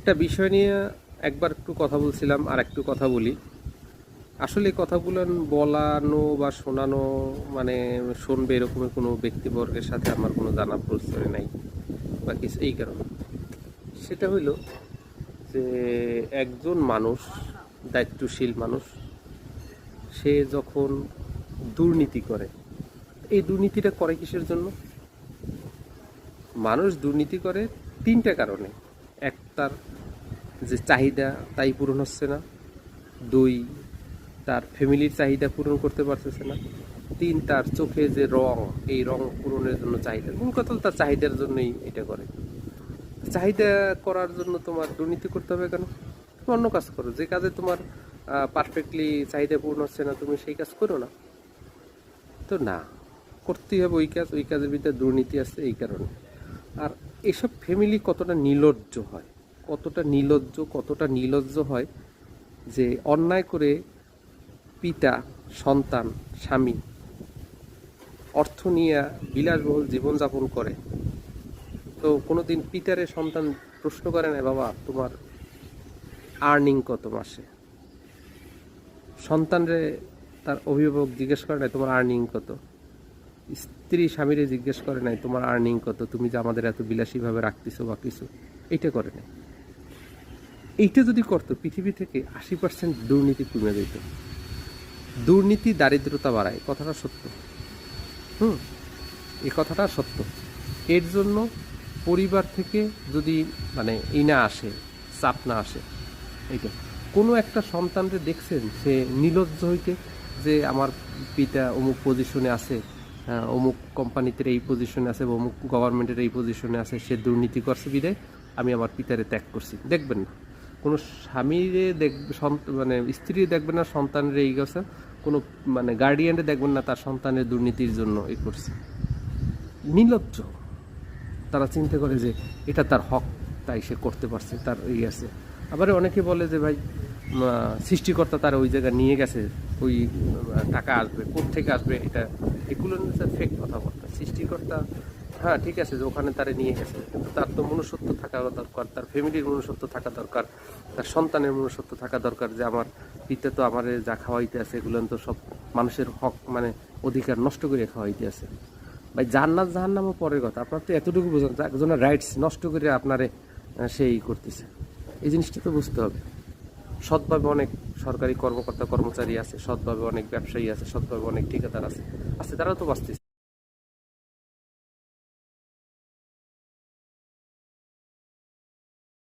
একটা বিষয় নিয়ে একবার একটু কথা বলছিলাম, আর একটু কথা বলি। আসলে এই কথাগুলো বলানো বা শোনানো মানে শুনবে এরকমের কোনো ব্যক্তিবর্গের সাথে আমার কোনো জানা পরিচয় নাই বা কিছু, এই কারণে। সেটা হইল যে একজন মানুষ, দায়িত্বশীল মানুষ, সে যখন দুর্নীতি করে, এই দুর্নীতিটা করে কিসের জন্য? মানুষ দুর্নীতি করে তিনটা কারণে। এক, তার যে চাহিদা তাই পূরণ হচ্ছে না। দুই, তার ফ্যামিলির চাহিদা পূরণ করতে পারতেছে না। তিন, তার চোখে যে রং, এই রং পূরণের জন্য চাহিদা, মূল কথা হলো তার চাহিদার জন্যই এটা করে। চাহিদা করার জন্য তোমার দুর্নীতি করতে হবে কেন? তুমি অন্য কাজ করো, যে কাজে তোমার পারফেক্টলি চাহিদা পূরণ হচ্ছে না, তুমি সেই কাজ করো না। তো না, করতেই হবে ওই কাজ, ওই কাজের ভিতরে দুর্নীতি আছে এই কারণে। আর এসব ফ্যামিলি কতটা নির্লজ্জ হয়, কতটা নির্লজ্জ হয় যে অন্যায় করে পিতা, সন্তান, স্বামী অর্থ নিয়ে বিলাসবহুল জীবনযাপন করে। তো কোনোদিন পিতারে সন্তান প্রশ্ন করে না, বাবা তোমার আর্নিং কত মাসে? সন্তানরে তার অভিভাবক জিজ্ঞেস করে নাই তোমার আর্নিং কত? স্ত্রী স্বামীরে জিজ্ঞেস করে নাই তোমার আর্নিং কত, তুমি যে আমাদের এত বিলাসীভাবে রাখতেছো বা কিছু, এইটা করে নাই। এইটা যদি করতো, পৃথিবী থেকে 80% দুর্নীতি কমে যেত। দুর্নীতি দারিদ্রতা বাড়ায়, কথাটা সত্য। এই কথাটা সত্য। এর জন্য পরিবার থেকে যদি মানে না আসে, চাপ না আসে, এইটা কোনো একটা সন্তানকে দেখছেন সে নির্লজ্জ হইতে যে আমার পিতা অমুক পজিশনে আছে, অমুক কোম্পানিতে এই পজিশনে আছে বা অমুক গভর্নমেন্টের এই পজিশনে আছে, সে দুর্নীতি করছে বিদায় আমি আমার পিতারে ত্যাগ করছি, দেখবেন না। কোনো স্বামীরে দেখবে, মানে স্ত্রী দেখবেন না সন্তানের এই গেছে, কোনো মানে গার্ডিয়ানরে দেখবেন না তার সন্তানের দুর্নীতির জন্য এই করছে। নির্লজ্জ। তারা চিন্তা করে যে এটা তার হক, তাই সে করতে পারছে, তার এই আছে। আবার অনেকে বলে যে ভাই সৃষ্টিকর্তা তারা ওই জায়গায় নিয়ে গেছে, ওই টাকা আসবে কোত্থেকে আসবে, এটা এগুলো ফেক কথাবার্তা। সৃষ্টিকর্তা, হ্যাঁ ঠিক আছে যে ওখানে তারা নিয়ে গেছে, কিন্তু তার তো মনুষ্যত্ব থাকা দরকার, তার ফ্যামিলির মনুষ্যত্ব থাকা দরকার, তার সন্তানের মনুষ্যত্ব থাকা দরকার, যে আমার পিতা তো আমার যা খাওয়াইতে আছে এগুলো তো সব মানুষের হক, মানে অধিকার নষ্ট করে খাওয়াইতে আছে। ভাই জান্নাত জাহান্নামও পরের কথা, আপনার তো এতটুকু বোঝেন একজনের রাইটস নষ্ট করে আপনারে সেই করতেছে, এই জিনিসটা তো বুঝতে হবে। সৎভাবে অনেক সরকারি কর্মকর্তা কর্মচারী আছে, সৎভাবে অনেক ব্যবসায়ী আছে, সৎভাবে অনেক ঠিকাদার আছে, তারাও তো বাঁচতেছে।